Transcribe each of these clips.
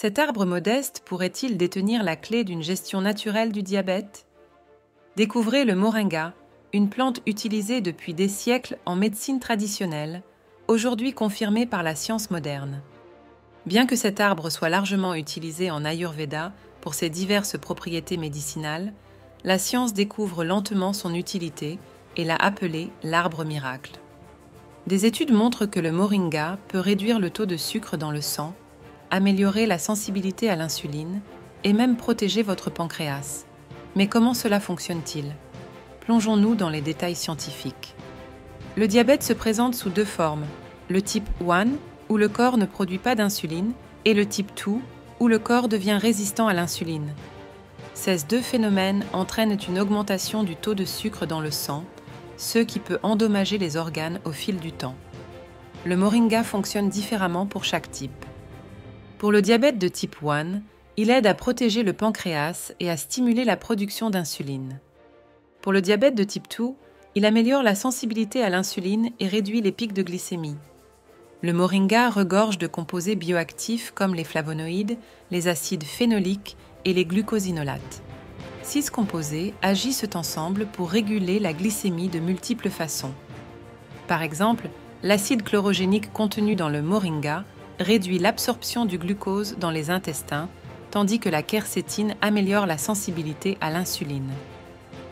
Cet arbre modeste pourrait-il détenir la clé d'une gestion naturelle du diabète? Découvrez le moringa, une plante utilisée depuis des siècles en médecine traditionnelle, aujourd'hui confirmée par la science moderne. Bien que cet arbre soit largement utilisé en Ayurveda pour ses diverses propriétés médicinales, la science découvre lentement son utilité et l'a appelé l'arbre miracle. Des études montrent que le moringa peut réduire le taux de sucre dans le sang, améliorer la sensibilité à l'insuline et même protéger votre pancréas. Mais comment cela fonctionne-t-il? Plongeons-nous dans les détails scientifiques. Le diabète se présente sous deux formes, le type 1, où le corps ne produit pas d'insuline, et le type 2, où le corps devient résistant à l'insuline. Ces deux phénomènes entraînent une augmentation du taux de sucre dans le sang, ce qui peut endommager les organes au fil du temps. Le moringa fonctionne différemment pour chaque type. Pour le diabète de type 1, il aide à protéger le pancréas et à stimuler la production d'insuline. Pour le diabète de type 2, il améliore la sensibilité à l'insuline et réduit les pics de glycémie. Le moringa regorge de composés bioactifs comme les flavonoïdes, les acides phénoliques et les glucosinolates. 6 composés agissent ensemble pour réguler la glycémie de multiples façons. Par exemple, l'acide chlorogénique contenu dans le moringa réduit l'absorption du glucose dans les intestins, tandis que la quercétine améliore la sensibilité à l'insuline.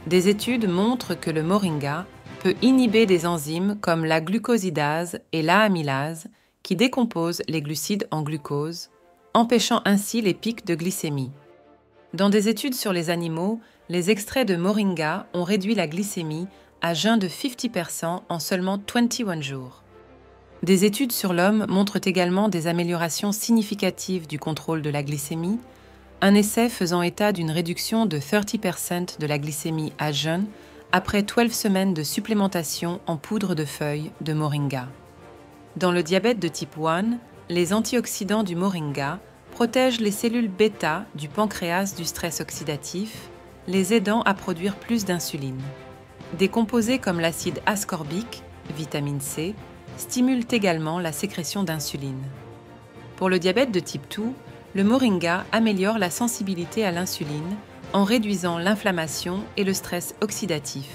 Des études montrent que le moringa peut inhiber des enzymes comme la glucosidase et l'amylase qui décomposent les glucides en glucose, empêchant ainsi les pics de glycémie. Dans des études sur les animaux, les extraits de moringa ont réduit la glycémie à jeun de 50% en seulement 21 jours. Des études sur l'homme montrent également des améliorations significatives du contrôle de la glycémie, un essai faisant état d'une réduction de 30% de la glycémie à jeun après 12 semaines de supplémentation en poudre de feuilles de moringa. Dans le diabète de type 1, les antioxydants du moringa protègent les cellules bêta du pancréas du stress oxydatif, les aidant à produire plus d'insuline. Des composés comme l'acide ascorbique, vitamine C, stimulent également la sécrétion d'insuline. Pour le diabète de type 2, le moringa améliore la sensibilité à l'insuline en réduisant l'inflammation et le stress oxydatif.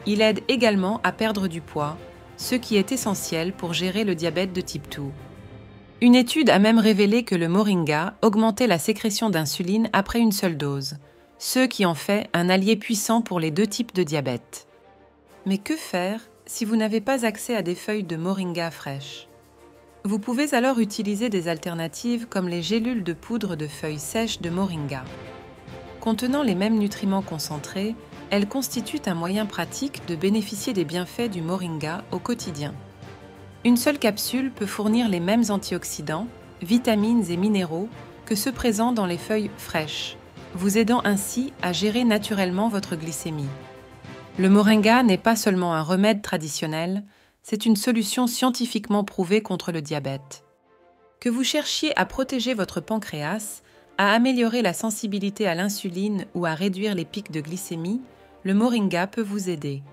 Il aide également à perdre du poids, ce qui est essentiel pour gérer le diabète de type 2. Une étude a même révélé que le moringa augmentait la sécrétion d'insuline après une seule dose, ce qui en fait un allié puissant pour les deux types de diabète. Mais que faire si vous n'avez pas accès à des feuilles de moringa fraîches? Vous pouvez alors utiliser des alternatives comme les gélules de poudre de feuilles sèches de moringa. Contenant les mêmes nutriments concentrés, elles constituent un moyen pratique de bénéficier des bienfaits du moringa au quotidien. Une seule capsule peut fournir les mêmes antioxydants, vitamines et minéraux que ceux présents dans les feuilles fraîches, vous aidant ainsi à gérer naturellement votre glycémie. Le moringa n'est pas seulement un remède traditionnel, c'est une solution scientifiquement prouvée contre le diabète. Que vous cherchiez à protéger votre pancréas, à améliorer la sensibilité à l'insuline ou à réduire les pics de glycémie, le moringa peut vous aider.